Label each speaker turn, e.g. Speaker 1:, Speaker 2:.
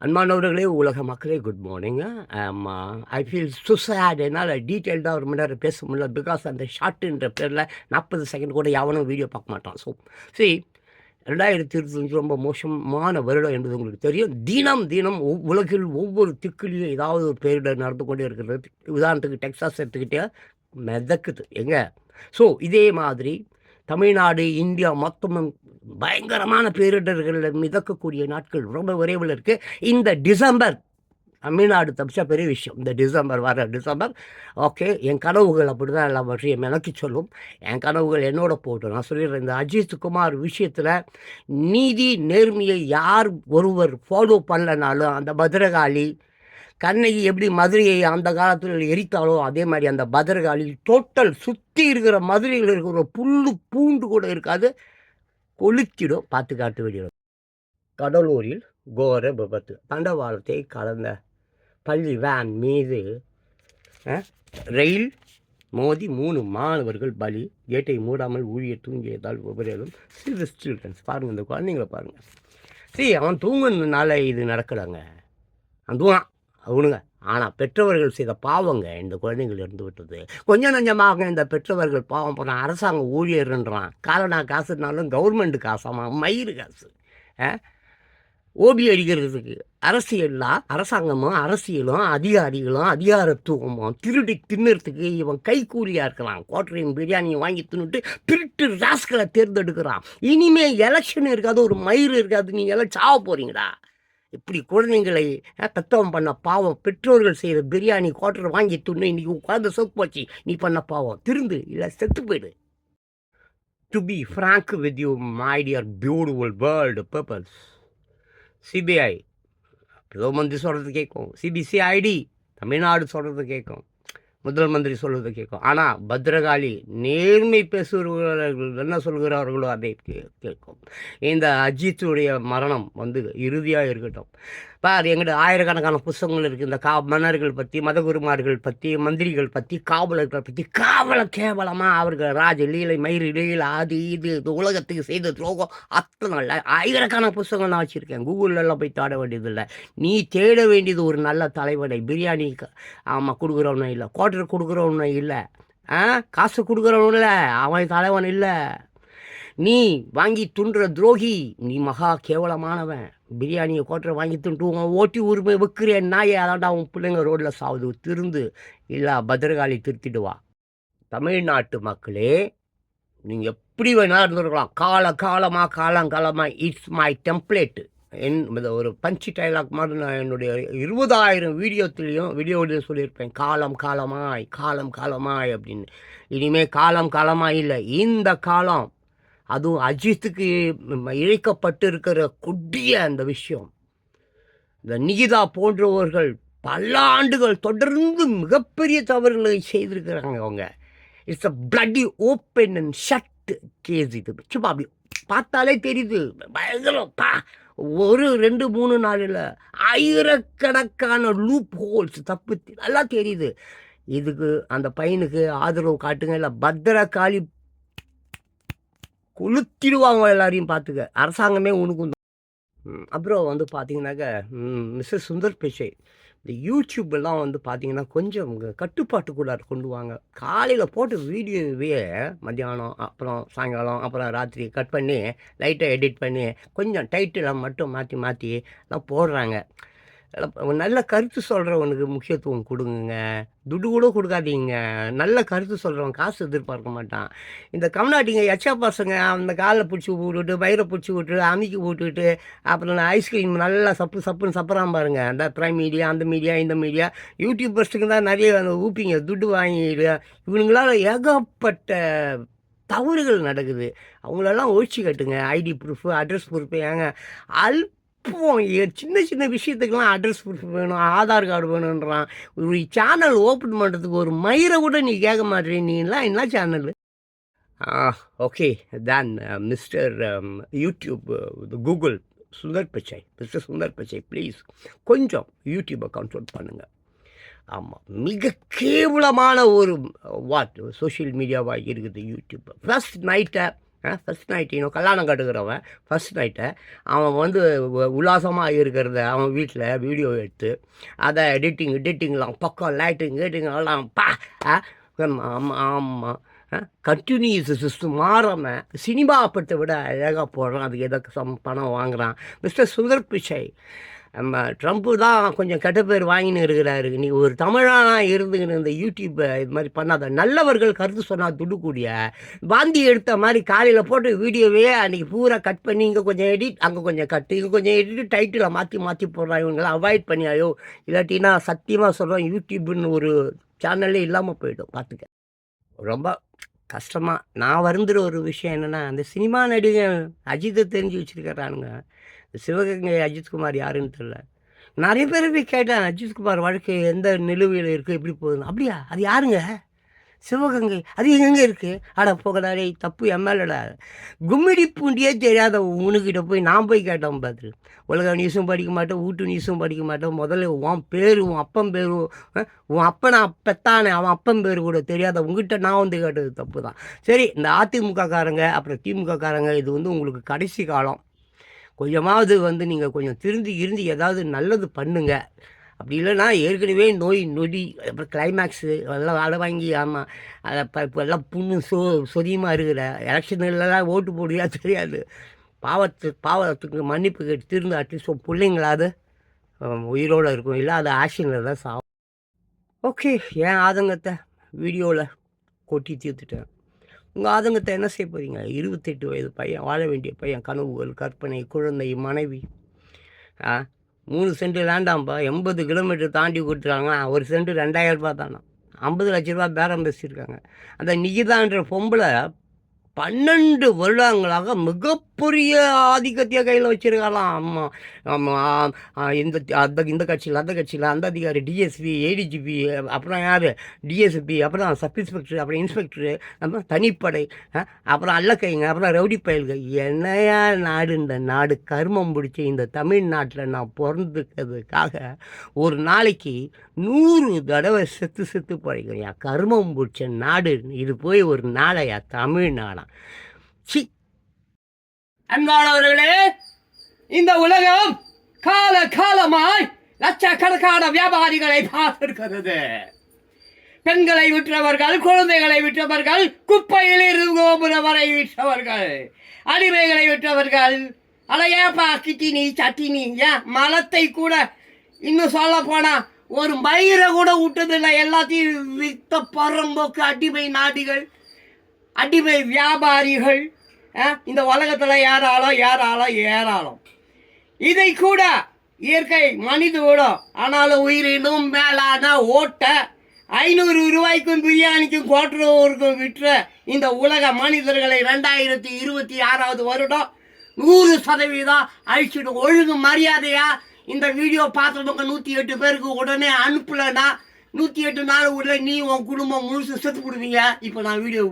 Speaker 1: அன்பானவர்களே, உலக மக்களே good morning. I feel so sad. என்னால் டீட்டெயில்டாக ஒரு மணி நேரம் பேச முடியல. பிகாஸ் அந்த ஷார்ட்டுன்ற பேரில் 40 செகண்ட் கூட எவனும் வீடியோ பார்க்க மாட்டான். ஸோ சரி, 2025 ரொம்ப மோசமான வருடம் என்பது உங்களுக்கு தெரியும். தினம் தினம் உலகில் ஒவ்வொரு திக்குலையும் ஏதாவது ஒரு பேரிடர் நடந்து கொண்டே இருக்கிறது. உதாரணத்துக்கு டெக்சாஸ் எடுத்துக்கிட்டே மிதக்குது எங்க. ஸோ இதே மாதிரி தமிழ்நாடு, இந்தியா மொத்தமும் பயங்கரமான பேரிடர்களில் மிதக்கக்கூடிய நாட்கள் ரொம்ப விரைவில் இருக்குது. இந்த டிசம்பர் தமிழ்நாடு தப்பிச்சா பெரிய விஷயம். இந்த டிசம்பர் வர டிசம்பர் ஓகே, என் கனவுகள் அப்படி தான் எல்லாவற்றையும் எனக்கு சொல்லும். என் கனவுகள் என்னோட போட்டோம். நான் சொல்லிடுறேன், இந்த அஜித் குமார் விஷயத்தில் நீதி நேர்மையை யார் ஒருவர் ஃபாலோ பண்ணலனாலும் அந்த பத்ரகாளி கண்ணகி எப்படி மதுரையை அந்த காலத்தில் எரித்தாலோ அதே மாதிரி அந்த பத்ரகாளி டோட்டல் சுற்றி இருக்கிற மதுரையில் இருக்கிற புல்லு பூண்டு கூட இருக்காது, கொளுத்திடும். பார்த்து காட்டு வெளியிடும். கடலூரில் கோர விபத்து. தண்டவாளத்தை கலந்த பள்ளி வேன் மீது ரயில் மோதி 3 மாணவர்கள் பலி. கேட்டை மூடாமல் ஊழியர் தூங்கியதால் விபரீதம். சில்ட்ரன்ஸ் பாருங்கள், இந்த குழந்தைங்களை பாருங்கள். சரி, அவன் தூங்குனதுனால இது நடக்கலாங்க, அதுவும் அவனுங்க. ஆனால் பெற்றவர்கள் செய்த பாவங்க இந்த குழந்தைகள் இருந்து விட்டது. கொஞ்சம் நஞ்சமாக இந்த பெற்றவர்கள் பாவம் போகிறான். அரசாங்க ஊழியர்ன்றான். காலனா காசுனாலும் கவர்மெண்ட் காசாமா, மயிறு காசு. ஓபி அடிக்கிறதுக்கு அரசாங்கமும் அரசியலும் அதிகாரிகளும் அதிகாரத்துவமும் திருடி தின்னுறதுக்கு இவன் கைக்கூலியாக இருக்கிறான். கோட்டரையும் பிரியாணியும் வாங்கி தின்னுட்டு திருட்டு ராஸ்களை தேர்ந்தெடுக்கிறான். இனிமே எலெக்ஷன் இருக்காது, ஒரு மயிறு இருக்காது, நீங்கள் எல்லாம் சாவ போகிறீங்கடா. இப்படி குழந்தைங்களை தத்துவம் பண்ண பாவம். பெற்றோர்கள் செய்கிற பிரியாணி குவார்டர் வாங்கி துண்ணு இன்னைக்கு உட்காந்து சொக்கு போச்சு. நீ பண்ண பாவம் திருந்து இல்லை செத்து போயிடு. To be frank with you my dear beautiful world peoples, CBI பிரதம மந்திரி சொல்கிறது கேட்கும், சிபிசிஐடி தமிழ்நாடு சொல்கிறது கேட்கும், முதல் மந்திரி சொல்வது கேட்கும். ஆனால் பத்ரகாளி நேர்மை பேசுகிறவர்கள் என்ன சொல்கிறார்களோ அதை கேட்கும். இந்த அஜித்துடைய மரணம் இறுதியாக இருக்கட்டும். பார், எங்கிட்ட ஆயிரக்கணக்கான புத்தகங்கள் இருக்குது. இந்த மன்னர்கள் பற்றி, மதகுருமார்கள் பற்றி, மந்திரிகள் பற்றி, காவலர்கள் பற்றி. கேவலமாக அவர்கள் ராஜ லீலை, மயிறு லீலை, அது இது உலகத்துக்கு செய்த துரோகம் அத்தனை ஆயிரக்கணக்கான புத்தகங்கள் நான் வச்சுருக்கேன். கூகுளெல்லாம் போய் தேட வேண்டியதில்லை. நீ தேட வேண்டியது ஒரு நல்ல தலைவனை. பிரியாணி ஆமாம் கொடுக்குறவனும் இல்லை, குவார்டர் கொடுக்குறவனும் இல்லை, காசு கொடுக்குறவனும் இல்லை, அவன் தலைவன் இல்லை. நீ வாங்கி துன்ற துரோகி, நீ மகா கேவலமானவன். பிரியாணியை கோட்டரை வாங்கி தின்ட்டு ஓட்டி உரிமை விற்கிறேன் நாயே, அதாண்டா அவன் பிள்ளைங்க ரோட்டில் சாவுது. திருந்து இல்லை, பத்ரகாளி திருத்திடுவா. தமிழ்நாட்டு மக்களே, நீங்கள் எப்படி வேணாலும் இருந்துருக்கலாம். காலங்காலமாக இட்ஸ் மை டெம்ப்ளேட்டு. ஒரு பஞ்சு டைலாக் மாதிரி நான் என்னுடைய 20,000 வீடியோலையும் சொல்லியிருப்பேன். காலமாய் அப்படின்னு. இனிமேல் காலமாய் இல்லை, இந்த காலம். அதுவும் அஜித்துக்கு இழைக்கப்பட்டு இருக்கிற கொடிய அந்த விஷயம். இந்த நிகிதா போன்றவர்கள் பல ஆண்டுகள் தொடர்ந்து மிகப்பெரிய தவறுகளை செய்திருக்கிறாங்க அவங்க. It's a bloody open and shut case. இது சும்மா அப்படி பார்த்தாலே தெரியுது. பயங்கரம். 1 2 3 4 ஆயிரக்கணக்கான லூப் ஹோல்ஸ் தப்பு நல்லா தெரியுது. இதுக்கு அந்த பையனுக்கு ஆதரவு காட்டுங்க, இல்லை பத்ரகாளி கொளுத்திடுவாங்க எல்லாரையும் பார்த்துக்க. அரசாங்கமே உனக்கு. அப்புறம் பார்த்தீங்கன்னாக்க மிஸ்ஸஸ் சுந்தர் பிச்சை, இந்த யூடியூப்பெல்லாம் பார்த்தீங்கன்னா கொஞ்சம் கட்டுப்பாட்டுக்குள்ளார கொண்டு வாங்க. காலையில் போட்ட வீடியோவே மத்தியானம், அப்புறம் சாயங்காலம், அப்புறம் ராத்திரி கட் பண்ணி லைட்டாக எடிட் பண்ணி கொஞ்சம் டைட்டிலாம் மட்டும் மாற்றி எல்லாம் போடுறாங்க. நல்ல கருத்து சொல்கிறவனுக்கு முக்கியத்துவம் கொடுங்க. துட்டு கூட கொடுக்காதீங்க. நல்ல கருத்து சொல்கிறவன் காசு எதிர்பார்க்க மாட்டான். இந்த கம்நாட்டிங்க எச்சா பசங்க அந்த காலில் பிடிச்சி விட்டுட்டு, பயிரை பிடிச்சி விட்டு, அமுக்கி விட்டுட்டு, அப்புறம் ஐஸ்கிரீம் நல்லா சப்புன்னு சப்புறான் பாருங்க. அந்த ப்ரைம் மீடியா, அந்த மீடியா, இந்த மீடியா, யூடியூபர்ஸுக்கு தான் நிறைய ஊப்பிங்க துட்டு வாங்கிடு. இவனுங்களால் ஏகப்பட்ட தவறுகள் நடக்குது. அவங்களெல்லாம் ஒழிச்சு கட்டுங்க. ID proof, address proof. ஏங்க சின்ன விஷயத்துக்கெல்லாம் அட்ரஸ் ப்ரூஃப் வேணும், ஆதார் கார்டு வேணுன்றான். ஒரு சேனல் ஓப்பன் பண்ணுறதுக்கு ஒரு மயிரை கூட நீ கேட்க மாட்டேன். நீலாம் என்ன சேனல்? ஓகே தான் mister YouTube Google mister Sundar Pichai please கொஞ்சம் யூடியூப்பை கண்ட்ரோல் பண்ணுங்கள். ஆமாம், மிக கேவலமான ஒரு சோஷியல் மீடியாவாக இருக்குது யூடியூப். ஃபர்ஸ்ட் நைட்டை ஃபர்ஸ்ட் நைட்டு இன்னும் கல்யாணம் கட்டுக்கிறவன் ஃபர்ஸ்ட் நைட்டை அவன் வந்து உல்லாசமாக இருக்கிறத அவன் வீட்டில் வீடியோ எடுத்து அதை எடிட்டிங்லாம் பக்கம் லைட்டிங் எல்லாம் ஆமாம் கண்டினியூஸ் சிஸ்டம் மாறாமல் சினிமா படத்தை விட அழகாக போடுறான். அதுக்கு எதற்கு பணம் வாங்குகிறான். மிஸ்டர் சுந்தர் பிச்சை நம்ம ட்ரம்ப்பு தான் கொஞ்சம் கெட்ட பேர் வாங்கின்னு இருக்கிறாரு. நீ ஒரு தமிழானா இருந்துக்கின்னு இந்த யூடியூப்பை இது மாதிரி பண்ணாத. நல்லவர்கள் கருத்து சொன்னால் துடுக்கூடிய வாந்தி எடுத்த மாதிரி காலையில் போட்டு வீடியோவே அன்றைக்கி பூரா கட் பண்ணி இங்கே கொஞ்சம் எடிட் அங்கே கொஞ்சம் கட்டு இங்கே கொஞ்சம் எடிட் டைட்டில் மாற்றி போடுறான். இவங்களாம் அவாய்ட் பண்ணியாயோ, இல்லாட்டினா சத்தியமாக சொல்கிறோம் யூடியூப்னு ஒரு சேனல்லே இல்லாமல் போய்டும். பார்த்துக்க, ரொம்ப கஷ்டமாக நான் வருந்துகிற ஒரு விஷயம் என்னென்னா, அந்த சினிமா நடிகர் அஜித்தை தெரிஞ்சு வச்சுருக்கிறானுங்க. சிவகங்கை அஜித்குமார் யாருன்னு தெரியல. நிறைய பேர் போய் கேட்டேன், அஜித்குமார் வாழ்க்கை எந்த நிலுவையில் இருக்குது, எப்படி போகுதுன்னு. அப்படியா, அது யாருங்க சிவகங்கை, அது எங்கெங்கே இருக்குது? அட போகடாரே, தப்பு எம்எல்ஏடா. கும்மிடி பூண்டியே தெரியாத உனக்கிட்ட போய் நான் போய் கேட்டேன். பார்த்துரு, உலக நியூஸும் படிக்க மாட்டேன், வீட்டு நியூஸும் படிக்க மாட்டேன். முதல்ல உன் பேர், உன் அப்பன் பேர், உன் அப்பனை பெத்தானே அவன் அப்பன் பேர் கூட தெரியாத உங்ககிட்ட நான் வந்து கேட்டது தப்பு தான். சரி, இந்த அதிமுக காரங்க அப்புறம் திமுக காரங்க, இது வந்து உங்களுக்கு கடைசி காலம். கொஞ்சமாவது வந்து நீங்கள் கொஞ்சம் இருந்து ஏதாவது நல்லது பண்ணுங்க. அப்படி இல்லைன்னா ஏற்கனவே நோய் நொடி அப்புறம் கிளைமேக்ஸு அதெல்லாம் வேலை வாங்கி ஆமாம் அதை இப்போ எல்லாம் புண்ணு சொதியமாக இருக்கிற எலெக்ஷன்லாம் ஓட்டு போடுறியா தெரியாது. பாவத்துக்கு மன்னிப்பு கேட்டு திருந்து அட்லீஸ்ட் பிள்ளைங்களாவது உயிரோடு இருக்கும். இல்லை அது ஆக்ஷனில் தான் சாகும். ஓகே, என் ஆதங்கத்தை வீடியோவில் கொட்டி தீர்த்துட்டேன். உங்கள் ஆதங்கத்தை என்ன செய்ய போகிறீங்க? 28 வயது பையன், வாழ வேண்டிய பையன், கனவுகள், கற்பனை, குழந்தை, மனைவி. 3 சென்ட் லேண்டாம்பா, 80 கிலோமீட்டர் தாண்டி கொடுத்துருக்காங்க. ஒரு சென்ட் 2000 ரூபா தானா, 50 லட்ச ரூபா பேரம் பேசியிருக்காங்க. அந்த நிகிதான்ற பொம்பளை 12 வருடங்களாக மிகப்பெரிய ஆதிக்கத்தையே கையில் வச்சுருக்கலாம். ஆமாம் ஆமாம், இந்த கட்சியில் அந்த கட்சியில் அந்த அதிகாரி டிஎஸ்பி, ஏடிஜிபி, அப்புறம் யார் டிஎஸ்பி, அப்புறம் சப் இன்ஸ்பெக்டர், அப்புறம் இன்ஸ்பெக்டரு, அப்புறம் தனிப்படை, அப்புறம் அல்லக்கைங்க, அப்புறம் ரவுடி பயல்கள். என்னையா நாடு இந்த நாடு? கர்மம் பிடிச்சி இந்த தமிழ்நாட்டில் நான் பிறந்துக்கிறதுக்காக ஒரு நாளைக்கு 100 தடவை செத்து பழையா. கர்மம் பிடிச்ச நாடு இது. போய் ஒரு நாளையா தமிழ்நாடா? சி, அன்பானவர்களே, இந்த உலகம் காலமாய் லட்சக்கணக்கான வியாபாரிகளை பார்த்திருக்கிறது. பெண்களை விற்றவர்கள், குழந்தைகளை விற்றவர்கள், குப்பையில் இருந்து கோபுரம் வரை விற்றவர்கள், அடிமைகளை விற்றவர்கள். அடையப்பா கிட்டினி சட்டினி, ஏன் மலத்தை கூட இன்னும் சொல்ல போனா ஒரு மயிரை கூட விட்டதில்லை. எல்லாத்தையும் வித்த பரம்போக்கு அடிமை நாடிகள், அடிமை வியாபாரிகள் இந்த உலகத்தில் ஏராளம். இதை கூட இயற்கை மனித விடும். ஆனாலும் உயிரினும் மேலான ஓட்ட 500 ரூபாய்க்கும் பிரியாணிக்கும் கோட்டுறவருக்கும் விற்ற இந்த உலக மனிதர்களை 2026 வருடம் 100% அழிச்சிடும். ஒழுங்கு மரியாதையா இந்த வீடியோ பார்த்தவங்க 108 பேருக்கு உடனே அனுப்பலைன்னா 108 நாள் உள்ள நீ உன் குடும்பம் முழுசு செத்து கொடுவீங்க. இப்போ நான் வீடியோ